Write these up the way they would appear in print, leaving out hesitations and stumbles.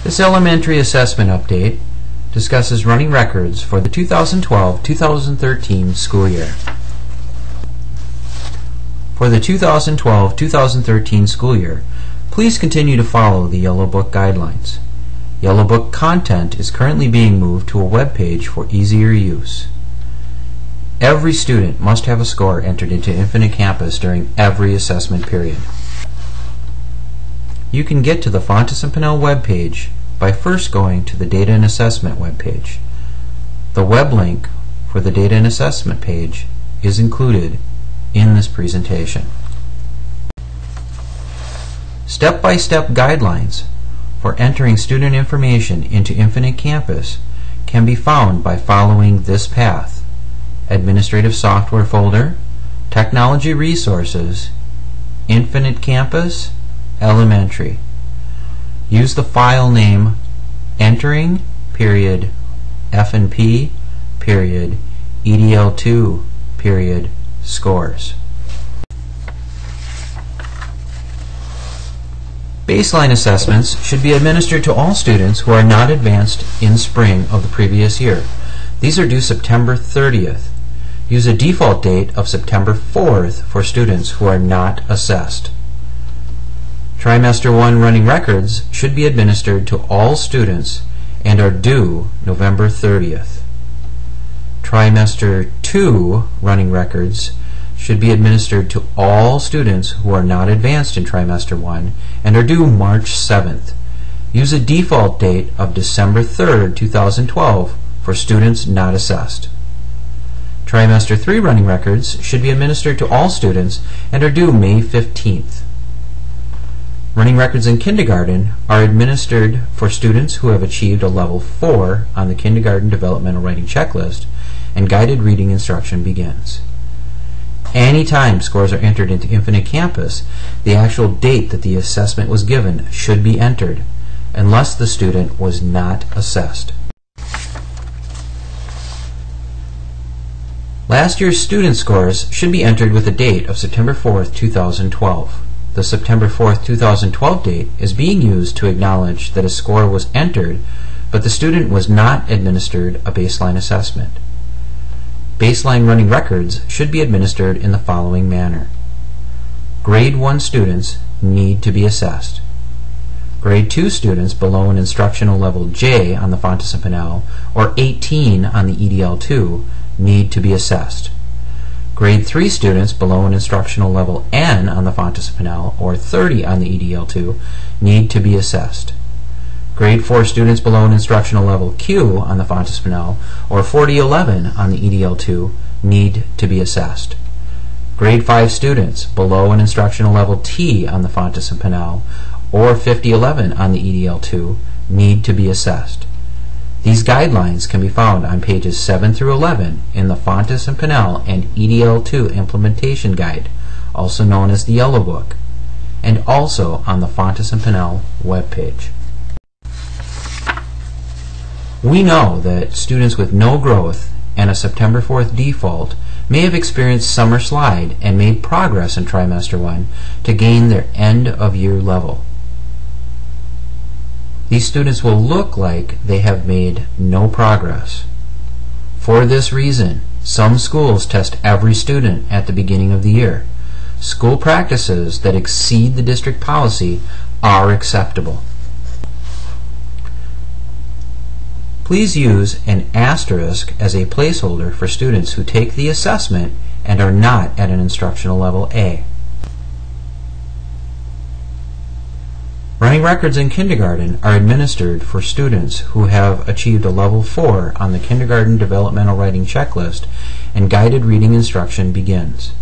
This elementary assessment update discusses running records for the 2012-2013 school year. For the 2012-2013 school year, please continue to follow the Yellow Book guidelines. Yellow Book content is currently being moved to a web page for easier use. Every student must have a score entered into Infinite Campus during every assessment period. You can get to the Fountas and Pinnell web page by first going to the Data and Assessment web page. The web link for the Data and Assessment page is included in this presentation. Step-by-step guidelines for entering student information into Infinite Campus can be found by following this path: Administrative Software folder, Technology Resources, Infinite Campus, Elementary. Use the file name entering period F&P period EDL2 period scores. Baseline assessments should be administered to all students who are not advanced in spring of the previous year. These are due September 30th. Use a default date of September 4th for students who are not assessed. Trimester 1 running records should be administered to all students and are due November 30th. Trimester 2 running records should be administered to all students who are not advanced in Trimester 1 and are due March 7th. Use a default date of December 3rd, 2012 for students not assessed. Trimester 3 running records should be administered to all students and are due May 15th. Running records in kindergarten are administered for students who have achieved a level 4 on the Kindergarten Developmental Writing Checklist, and guided reading instruction begins. Anytime scores are entered into Infinite Campus, the actual date that the assessment was given should be entered, unless the student was not assessed. Last year's student scores should be entered with a date of September 4th, 2012. The September 4th, 2012 date is being used to acknowledge that a score was entered, but the student was not administered a baseline assessment. Baseline running records should be administered in the following manner. Grade 1 students need to be assessed. Grade 2 students below an instructional level J on the Fountas and Pinnell or 18 on the EDL2 need to be assessed. Grade 3 students below an instructional level N on the Fountas and Pinnell or 30 on the EDL2 need to be assessed. Grade 4 students below an instructional level Q on the Fountas and Pinnell or 4011 on the EDL2 need to be assessed. Grade 5 students below an instructional level T on the Fountas and Pinnell or 5011 on the EDL2 need to be assessed. These guidelines can be found on pages 7 through 11 in the Fountas and Pinnell and EDL2 Implementation Guide, also known as the Yellow Book, and also on the Fountas and Pinnell webpage. We know that students with no growth and a September 4th default may have experienced summer slide and made progress in Trimester 1 to gain their end-of-year level. These students will look like they have made no progress. For this reason, some schools test every student at the beginning of the year. School practices that exceed the district policy are acceptable. Please use an asterisk as a placeholder for students who take the assessment and are not at an instructional level A. Running records in kindergarten are administered for students who have achieved a level 4 on the Kindergarten Developmental Writing Checklist, and guided reading instruction begins.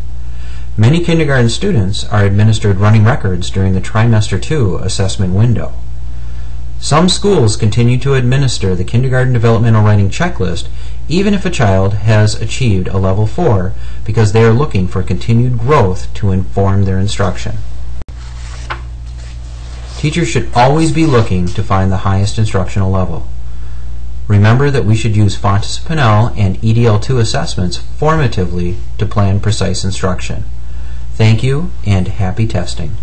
Many kindergarten students are administered running records during the Trimester 2 assessment window. Some schools continue to administer the Kindergarten Developmental Writing Checklist even if a child has achieved a level 4 because they are looking for continued growth to inform their instruction. Teachers should always be looking to find the highest instructional level. Remember that we should use Fountas and Pinnell and EDL2 assessments formatively to plan precise instruction. Thank you and happy testing.